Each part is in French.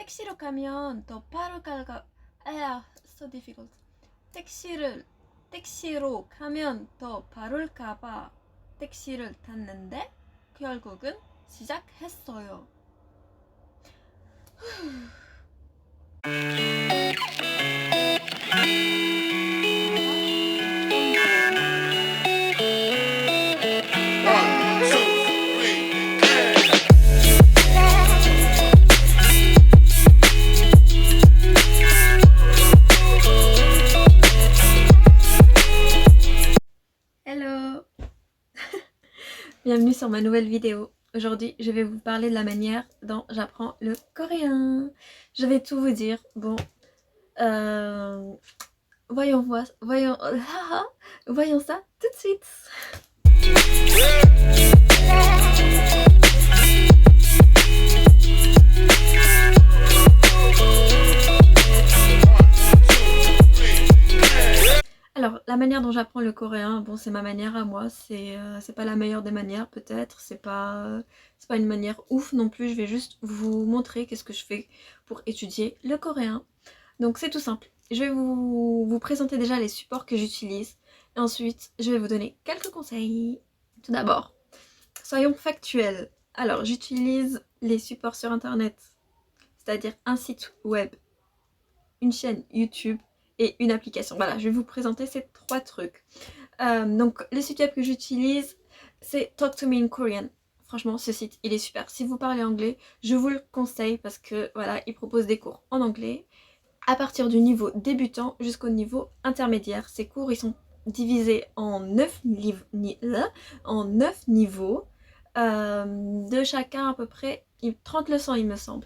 택시로 가면 더 빠를 갈까? so difficult. 택시로 가면 더 빠를까봐 택시를 탔는데 결국은 시작했어요. Hello. Bienvenue sur ma nouvelle vidéo. Aujourd'hui, je vais vous parler de la manière dont j'apprends le coréen. Je vais tout vous dire. Bon, voyons ça tout de suite. Alors, la manière dont j'apprends le coréen, bon, c'est ma manière à moi, c'est pas la meilleure des manières peut-être, c'est pas une manière ouf non plus, je vais juste vous montrer qu'est-ce que je fais pour étudier le coréen. Donc c'est tout simple, je vais vous présenter déjà les supports que j'utilise, et ensuite je vais vous donner quelques conseils. Tout d'abord, soyons factuels. Alors, j'utilise les supports sur internet, c'est-à-dire un site web, une chaîne YouTube, et une application. Voilà, je vais vous présenter ces trois trucs. Donc, le site web que j'utilise, c'est Talk to Me in Korean. Franchement, ce site, il est super. Si vous parlez anglais, je vous le conseille parce que, voilà, il propose des cours en anglais à partir du niveau débutant jusqu'au niveau intermédiaire. Ces cours, ils sont divisés en 9 niveaux, de chacun à peu près 30 leçons, il me semble.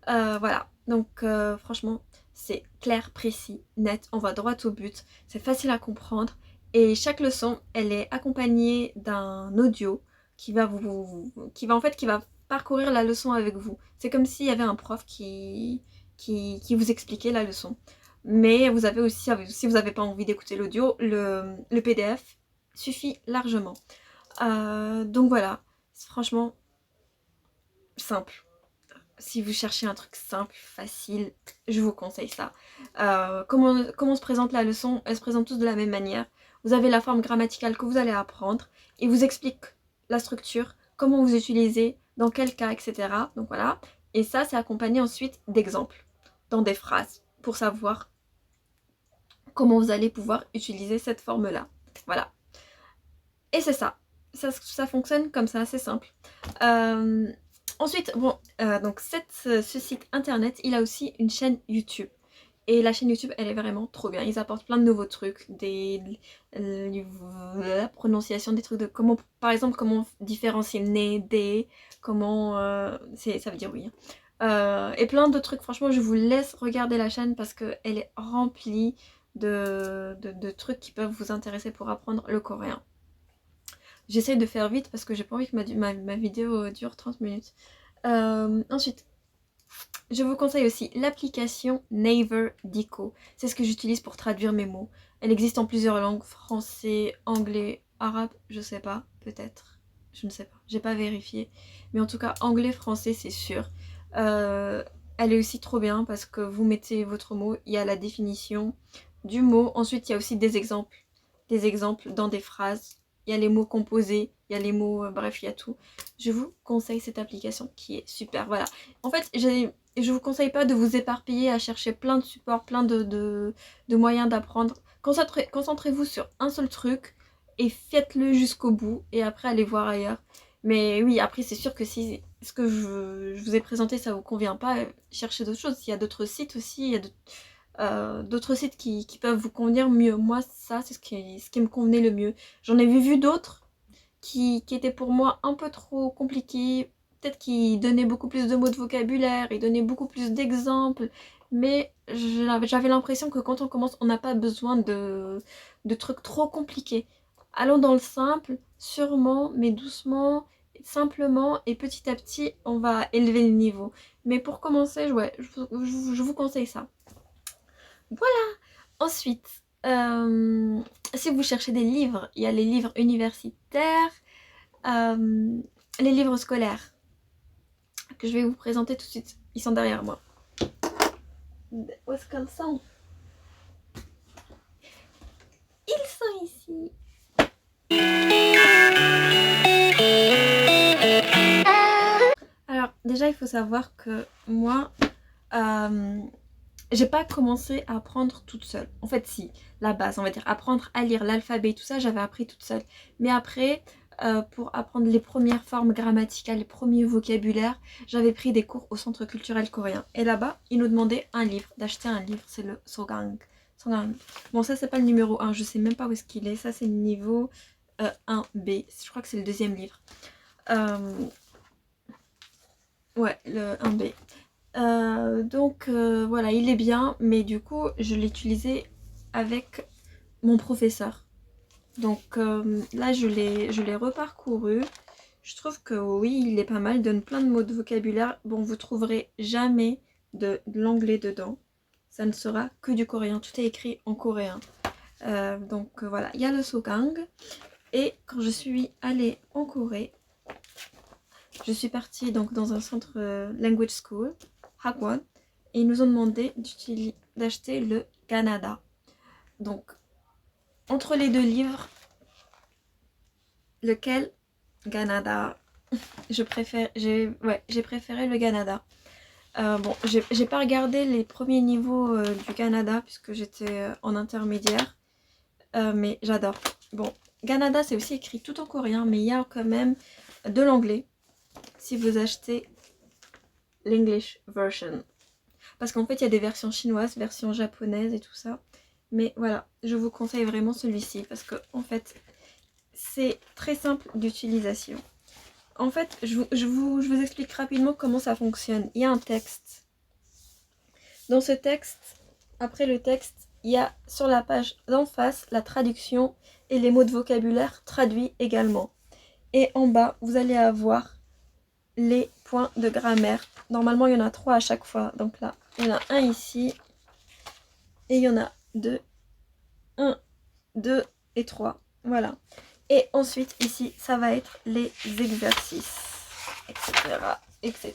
Voilà, donc franchement, c'est clair, précis, net, on va droit au but, c'est facile à comprendre et chaque leçon, elle est accompagnée d'un audio qui va parcourir la leçon avec vous. C'est comme s'il y avait un prof qui vous expliquait la leçon. Mais vous avez aussi, si vous n'avez pas envie d'écouter l'audio, le PDF suffit largement. Donc voilà, c'est franchement simple. Si vous cherchez un truc simple, facile, je vous conseille ça. Comment se présente la leçon? Elle se présente tous de la même manière. Vous avez la forme grammaticale que vous allez apprendre. Il vous explique la structure, comment vous utilisez, dans quel cas, etc. Donc voilà. Et ça, c'est accompagné ensuite d'exemples dans des phrases pour savoir comment vous allez pouvoir utiliser cette forme-là. Voilà. Et c'est ça. Ça fonctionne comme ça, c'est simple. Ensuite, bon, donc ce site internet, il a aussi une chaîne YouTube. Et la chaîne YouTube, elle est vraiment trop bien. Ils apportent plein de nouveaux trucs, la prononciation, des trucs de comment, par exemple, comment différencier né, des, comment, ça veut dire oui. Et plein de trucs. Franchement, je vous laisse regarder la chaîne parce qu'elle est remplie de trucs qui peuvent vous intéresser pour apprendre le coréen. J'essaye de faire vite parce que j'ai pas envie que ma vidéo dure 30 minutes. Ensuite, je vous conseille aussi l'application Naver Dico. C'est ce que j'utilise pour traduire mes mots. Elle existe en plusieurs langues, français, anglais, arabe, je sais pas, peut-être. Je ne sais pas, j'ai pas vérifié. Mais en tout cas, anglais, français, c'est sûr. Elle est aussi trop bien parce que vous mettez votre mot, il y a la définition du mot. Ensuite, il y a aussi des exemples dans des phrases. Il y a les mots composés, il y a les mots, bref, il y a tout. Je vous conseille cette application qui est super, voilà. En fait, je vous conseille pas de vous éparpiller à chercher plein de supports, plein de moyens d'apprendre. Concentrez-vous sur un seul truc et faites-le jusqu'au bout et après allez voir ailleurs. Mais oui, après c'est sûr que si ce que je vous ai présenté ça vous convient pas, cherchez d'autres choses. Il y a d'autres sites aussi, il y a d'autres sites qui peuvent vous convenir mieux. Moi, ça, c'est ce qui me convenait le mieux. J'en ai vu d'autres qui étaient pour moi un peu trop compliqués. Peut-être qu'ils donnaient beaucoup plus de mots de vocabulaire, ils donnaient beaucoup plus d'exemples. Mais j'avais l'impression que quand on commence, on n'a pas besoin de trucs trop compliqués. Allons dans le simple, sûrement, mais doucement, simplement, et petit à petit, on va élever le niveau. Mais pour commencer, ouais, je vous conseille ça. Voilà. Ensuite, si vous cherchez des livres, il y a les livres universitaires, les livres scolaires que je vais vous présenter tout de suite. Ils sont derrière moi. Où est-ce qu'elles sont? Ils sont ici. Alors, déjà, il faut savoir que moi, j'ai pas commencé à apprendre toute seule. En fait, si, la base, on va dire, apprendre à lire l'alphabet, tout ça, j'avais appris toute seule. Mais après, pour apprendre les premières formes grammaticales, les premiers vocabulaires, j'avais pris des cours au Centre culturel coréen. Et là-bas, ils nous demandaient un livre, d'acheter un livre, c'est le Sogang. Sogang. Bon, ça, c'est pas le numéro 1, je sais même pas où est-ce qu'il est. Ça, c'est le niveau 1B. Je crois que c'est le deuxième livre. Ouais, le 1B. Donc voilà, il est bien, mais du coup, je l'ai utilisé avec mon professeur. Donc là, je l'ai reparcouru. Je trouve que oui, il est pas mal, il donne plein de mots de vocabulaire. Bon, vous trouverez jamais de l'anglais dedans. Ça ne sera que du coréen. Tout est écrit en coréen. Donc voilà, il y a le Sogang. Et quand je suis allée en Corée, je suis partie donc dans un centre language school, Hagwon, et ils nous ont demandé d'acheter le Canada. Donc, entre les deux livres, lequel Canada? J'ai préféré le Canada. Bon, j'ai pas regardé les premiers niveaux du Canada puisque j'étais en intermédiaire, mais j'adore. Bon, Canada c'est aussi écrit tout en coréen, mais il y a quand même de l'anglais si vous achetez l'English version. Parce qu'en fait, il y a des versions chinoises, versions japonaises et tout ça. Mais voilà, je vous conseille vraiment celui-ci parce que en fait, c'est très simple d'utilisation. En fait, je vous explique rapidement comment ça fonctionne. Il y a un texte. Dans ce texte, après le texte, il y a sur la page d'en face la traduction et les mots de vocabulaire traduits également. Et en bas, vous allez avoir les points de grammaire. Normalement, il y en a 3 à chaque fois. Donc là, il y en a un ici. Et il y en a 2. 1, 2 et 3. Voilà. Et ensuite, ici, ça va être les exercices, etc. etc.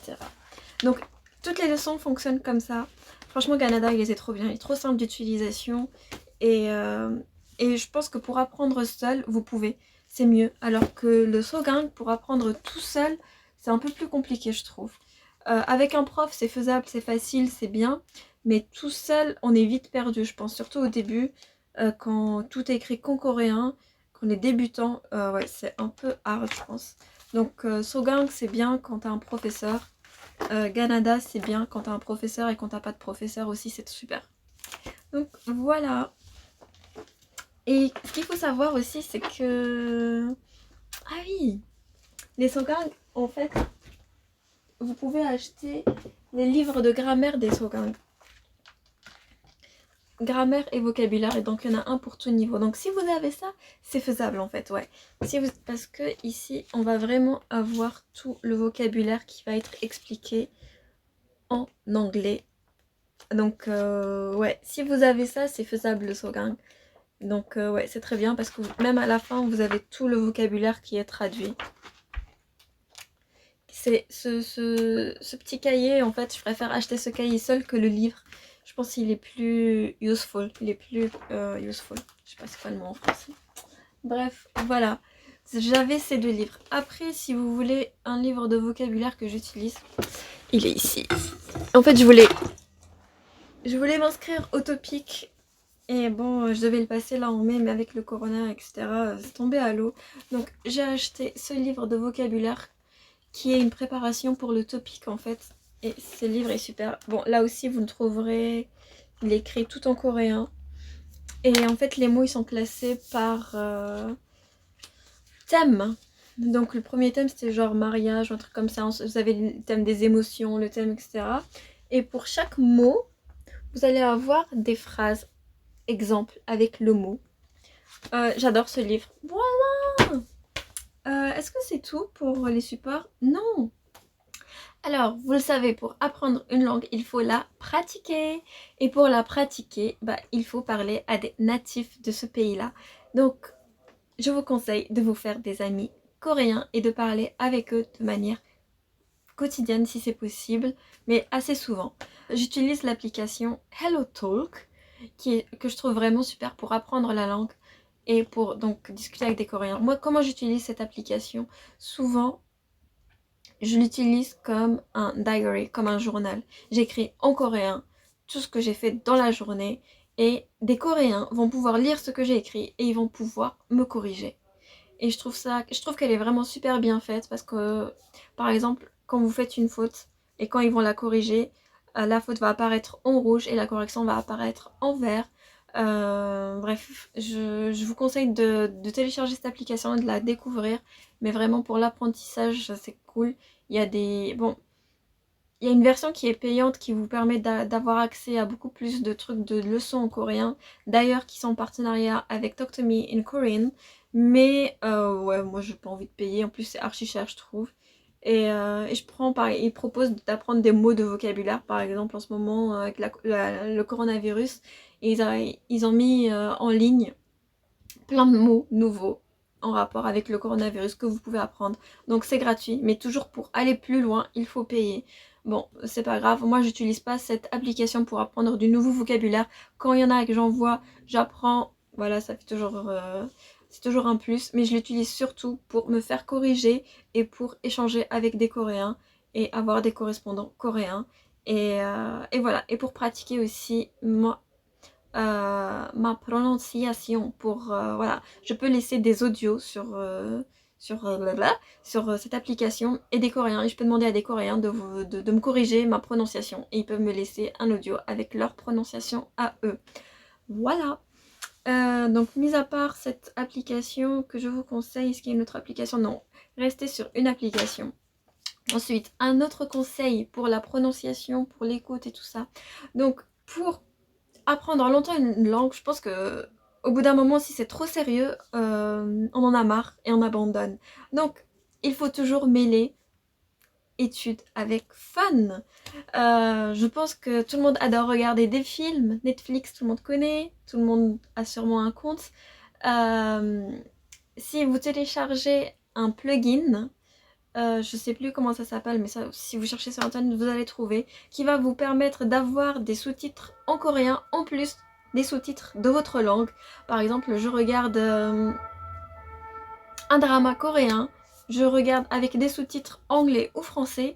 Donc, toutes les leçons fonctionnent comme ça. Franchement, Canada, il les est trop bien. Il est trop simple d'utilisation. Et je pense que pour apprendre seul, vous pouvez. C'est mieux. Alors que le Sogang, pour apprendre tout seul, c'est un peu plus compliqué, je trouve. Avec un prof, c'est faisable, c'est facile, c'est bien. Mais tout seul, on est vite perdu, je pense. Surtout au début, quand tout est écrit qu'en coréen, qu'on est débutant, ouais, c'est un peu hard, je pense. Donc, Sogang, c'est bien quand t'as un professeur. Canada, c'est bien quand t'as un professeur et quand t'as pas de professeur aussi, c'est super. Donc, voilà. Et ce qu'il faut savoir aussi, c'est que... Ah oui, les Sogang, en fait, vous pouvez acheter les livres de grammaire des Sogang. Grammaire et vocabulaire, et donc il y en a un pour tout niveau. Donc si vous avez ça, c'est faisable en fait, ouais. Parce que ici, on va vraiment avoir tout le vocabulaire qui va être expliqué en anglais. Donc ouais, si vous avez ça, c'est faisable le Sogang. Donc ouais, c'est très bien parce que même à la fin, vous avez tout le vocabulaire qui est traduit. C'est ce petit cahier, en fait, je préfère acheter ce cahier seul que le livre. Je pense qu'il est plus useful. Il est plus useful. Je sais pas c'est quoi le mot en français. Bref, voilà. J'avais ces deux livres. Après, si vous voulez un livre de vocabulaire que j'utilise, il est ici. En fait, je voulais m'inscrire au Topic. Et bon, je devais le passer là en mai, mais avec le corona, etc., c'est tombé à l'eau. Donc, j'ai acheté ce livre de vocabulaire qui est une préparation pour le Topic en fait. Et ce livre est super. Bon, là aussi, vous le trouverez. Il est écrit tout en coréen. Et en fait, les mots, ils sont classés par thème. Donc, le premier thème, c'était genre mariage, un truc comme ça. Vous avez le thème des émotions, le thème, etc. Et pour chaque mot, vous allez avoir des phrases, exemple, avec le mot. J'adore ce livre. Voilà. Est-ce que c'est tout pour les supports? Non. Alors, vous le savez, pour apprendre une langue, il faut la pratiquer. Et pour la pratiquer, bah, il faut parler à des natifs de ce pays-là. Donc, je vous conseille de vous faire des amis coréens et de parler avec eux de manière quotidienne si c'est possible, mais assez souvent. J'utilise l'application HelloTalk, que je trouve vraiment super pour apprendre la langue et pour donc discuter avec des Coréens. Moi, comment j'utilise cette application? Souvent, je l'utilise comme un diary, comme un journal. J'écris en coréen tout ce que j'ai fait dans la journée et des Coréens vont pouvoir lire ce que j'ai écrit et ils vont pouvoir me corriger. Et je trouve qu'elle est vraiment super bien faite parce que, par exemple, quand vous faites une faute et quand ils vont la corriger, la faute va apparaître en rouge et la correction va apparaître en vert. Bref, je vous conseille de télécharger cette application et de la découvrir. Mais vraiment pour l'apprentissage, c'est cool. Il y a bon, il y a une version qui est payante qui vous permet d'avoir accès à beaucoup plus de trucs, de leçons en coréen. D'ailleurs, qui sont en partenariat avec Talk to Me in Korean. Mais ouais, moi j'ai pas envie de payer. En plus, c'est archi cher, je trouve. Et je prends pareil, ils proposent d'apprendre des mots de vocabulaire, par exemple en ce moment avec le coronavirus. Ils ont mis en ligne plein de mots nouveaux en rapport avec le coronavirus que vous pouvez apprendre. Donc c'est gratuit, mais toujours pour aller plus loin, il faut payer. Bon, c'est pas grave, moi j'utilise pas cette application pour apprendre du nouveau vocabulaire. Quand il y en a que j'en vois, j'apprends, voilà, ça fait toujours... c'est toujours un plus, mais je l'utilise surtout pour me faire corriger et pour échanger avec des Coréens et avoir des correspondants coréens. Et voilà, et pour pratiquer aussi ma prononciation voilà, je peux laisser des audios sur cette application et des Coréens et je peux demander à des Coréens de me corriger ma prononciation et ils peuvent me laisser un audio avec leur prononciation à eux. Voilà. Donc mis à part cette application que je vous conseille, est-ce qu'il y a une autre application? Non, restez sur une application. Ensuite, un autre conseil pour la prononciation, pour l'écoute et tout ça. Donc pour apprendre longtemps une langue, je pense que au bout d'un moment, si c'est trop sérieux, on en a marre et on abandonne. Donc, il faut toujours mêler études avec fun. Je pense que tout le monde adore regarder des films. Netflix, tout le monde connaît. Tout le monde a sûrement un compte. Si vous téléchargez un plugin, je sais plus comment ça s'appelle, mais ça, si vous cherchez sur internet, vous allez trouver, qui va vous permettre d'avoir des sous-titres en coréen en plus des sous-titres de votre langue. Par exemple, je regarde un drama coréen, je regarde avec des sous-titres anglais ou français.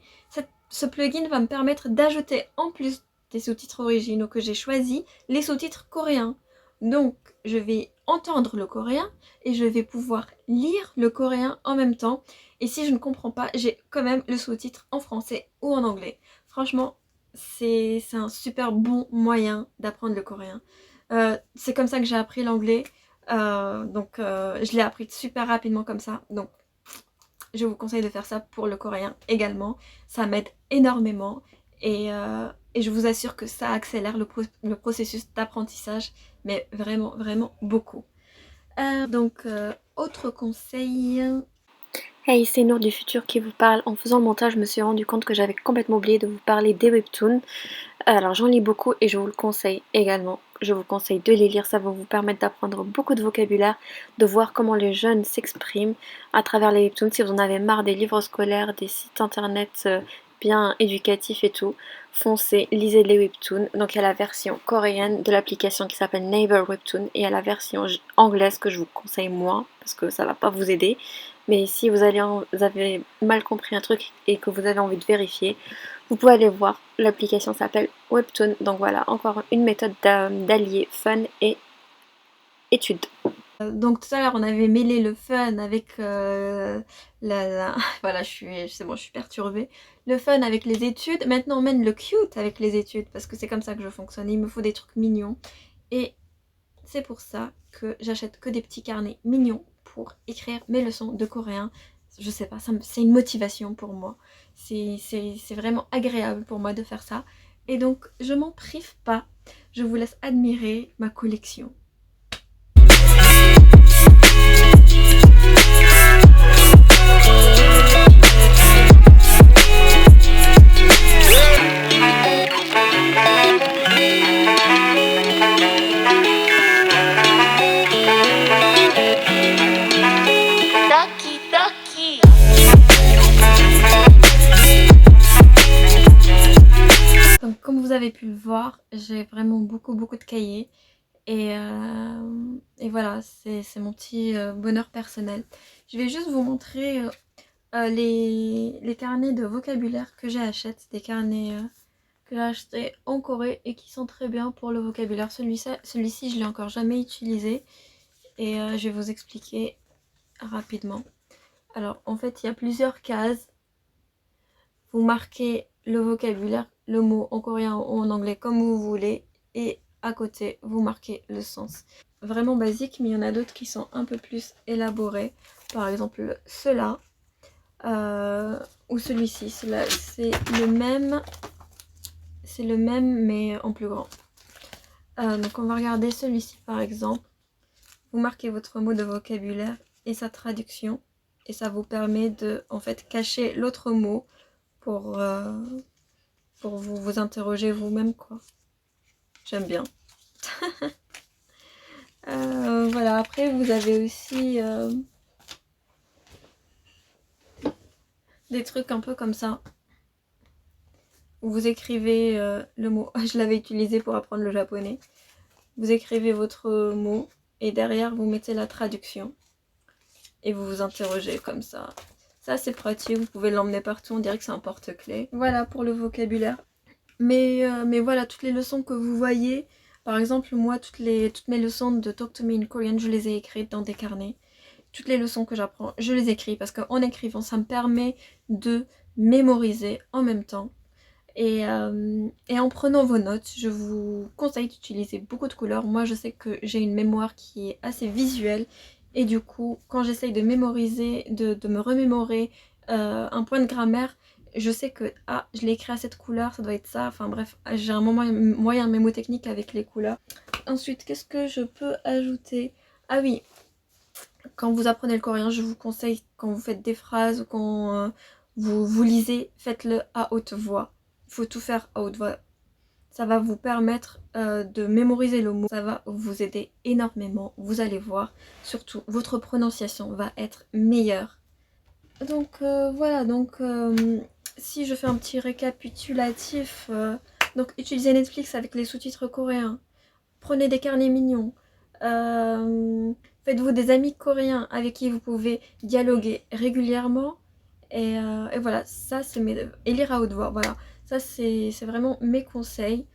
Ce plugin va me permettre d'ajouter en plus des sous-titres originaux que j'ai choisis, les sous-titres coréens. Donc, je vais entendre le coréen et je vais pouvoir lire le coréen en même temps. Et si je ne comprends pas, j'ai quand même le sous-titre en français ou en anglais. Franchement, c'est un super bon moyen d'apprendre le coréen. C'est comme ça que j'ai appris l'anglais. Donc, je l'ai appris super rapidement comme ça. Donc, je vous conseille de faire ça pour le coréen également. Ça m'aide énormément. Et je vous assure que ça accélère le processus d'apprentissage. Mais vraiment, vraiment beaucoup. Donc, autre conseil... Hey, c'est Nour du futur qui vous parle. En faisant le montage, je me suis rendu compte que j'avais complètement oublié de vous parler des webtoons. Alors j'en lis beaucoup et je vous le conseille également. Je vous conseille de les lire, ça va vous permettre d'apprendre beaucoup de vocabulaire, de voir comment les jeunes s'expriment à travers les webtoons. Si vous en avez marre des livres scolaires, des sites internet bien éducatifs et tout, foncez, lisez les webtoons. Donc il y a la version coréenne de l'application qui s'appelle Naver Webtoon et il y a la version anglaise que je vous conseille moins parce que ça va pas vous aider. Mais si vous avez mal compris un truc et que vous avez envie de vérifier, vous pouvez aller voir. L'application s'appelle Webtoon. Donc voilà, encore une méthode d'allier fun et études. Donc tout à l'heure on avait mêlé le fun avec voilà, c'est bon, je suis perturbée. Le fun avec les études. Maintenant on mène le cute avec les études parce que c'est comme ça que je fonctionne. Il me faut des trucs mignons. Et c'est pour ça que j'achète que des petits carnets mignons pour écrire mes leçons de coréen. Je sais pas, c'est une motivation pour moi. C'est vraiment agréable pour moi de faire ça. Et donc je m'en prive pas. Je vous laisse admirer ma collection. le voir, j'ai vraiment beaucoup de cahiers. Et voilà, c'est mon petit bonheur personnel. Je vais juste vous montrer les carnets de vocabulaire que j'ai achetés. Des carnets que j'ai achetés en Corée et qui sont très bien pour le vocabulaire. Celui-ci, je l'ai encore jamais utilisé. Et je vais vous expliquer rapidement. Alors, en fait, il y a plusieurs cases. Vous marquez le vocabulaire, le mot en coréen ou en anglais comme vous voulez. Et à côté, vous marquez le sens. Vraiment basique, mais il y en a d'autres qui sont un peu plus élaborés. Par exemple, ceux-là. Ou celui-ci. Celui-là, c'est le même, mais en plus grand. Donc, on va regarder celui-ci, par exemple. Vous marquez votre mot de vocabulaire et sa traduction. Et ça vous permet de, en fait, cacher l'autre mot pour vous interroger vous-même, quoi. J'aime bien. Voilà, après, vous avez aussi des trucs un peu comme ça. Où vous écrivez le mot. Je l'avais utilisé pour apprendre le japonais. Vous écrivez votre mot et derrière, vous mettez la traduction. Et vous vous interrogez comme ça. Ça, c'est pratique, vous pouvez l'emmener partout, on dirait que c'est un porte-clés. Voilà pour le vocabulaire. Mais voilà, toutes les leçons que vous voyez, par exemple, moi, toutes mes leçons de Talk to Me in Korean, je les ai écrites dans des carnets. Toutes les leçons que j'apprends, je les écris parce qu'en écrivant, ça me permet de mémoriser en même temps. Et en prenant vos notes, je vous conseille d'utiliser beaucoup de couleurs. Moi, je sais que j'ai une mémoire qui est assez visuelle. Et du coup, quand j'essaye de mémoriser, de me remémorer un point de grammaire, je sais que, ah, je l'ai écrit à cette couleur, ça doit être ça. Enfin bref, j'ai un moyen mémotechnique avec les couleurs. Ensuite, qu'est-ce que je peux ajouter? Ah oui, quand vous apprenez le coréen, je vous conseille, quand vous faites des phrases ou quand vous lisez, faites-le à haute voix. Il faut tout faire à haute voix. Ça va vous permettre de mémoriser le mot. Ça va vous aider énormément. Vous allez voir. Surtout, votre prononciation va être meilleure. Donc voilà, donc si je fais un petit récapitulatif, donc utilisez Netflix avec les sous-titres coréens. Prenez des carnets mignons. Faites-vous des amis coréens avec qui vous pouvez dialoguer régulièrement. Et voilà, ça c'est et lire à haute voix, voilà. Ça c'est vraiment mes conseils.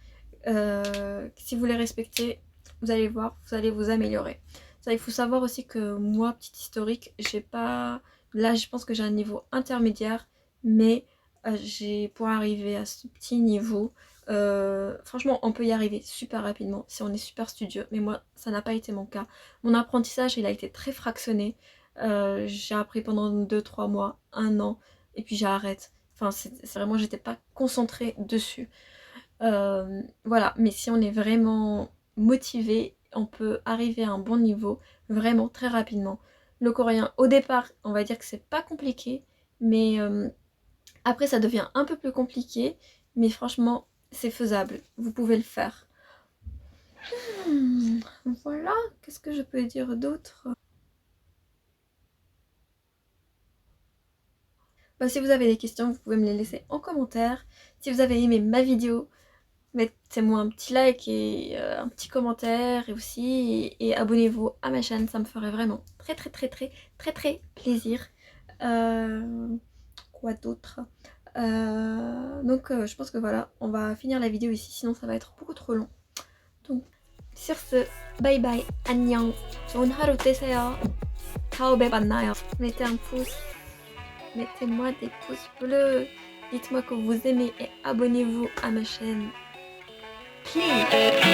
Si vous les respectez, vous allez voir, vous allez vous améliorer. Ça, il faut savoir aussi que moi, petit historique, j'ai pas... Là, je pense que j'ai un niveau intermédiaire, mais pour arriver à ce petit niveau, franchement, on peut y arriver super rapidement si on est super studieux. Mais moi, ça n'a pas été mon cas. Mon apprentissage, il a été très fractionné. J'ai appris pendant 2-3 mois, 1 an, et puis j'arrête. Enfin, c'est vraiment, j'étais pas concentrée dessus. Voilà, mais si on est vraiment motivé, on peut arriver à un bon niveau vraiment très rapidement. Le coréen, au départ, on va dire que c'est pas compliqué, mais après ça devient un peu plus compliqué, mais franchement, c'est faisable, vous pouvez le faire. Voilà, qu'est-ce que je peux dire d'autre? Bah, si vous avez des questions, vous pouvez me les laisser en commentaire. Si vous avez aimé ma vidéo, mettez-moi un petit like et un petit commentaire et aussi et abonnez-vous à ma chaîne, ça me ferait vraiment très plaisir. Quoi d'autre? Donc je pense que voilà, on va finir la vidéo ici, sinon ça va être beaucoup trop long. Donc sur ce, bye bye, 안녕, 좋은 하루 되세요. 다음에 만나요. Mettez un pouce, mettez-moi des pouces bleus, dites-moi que vous aimez et abonnez-vous à ma chaîne. Please.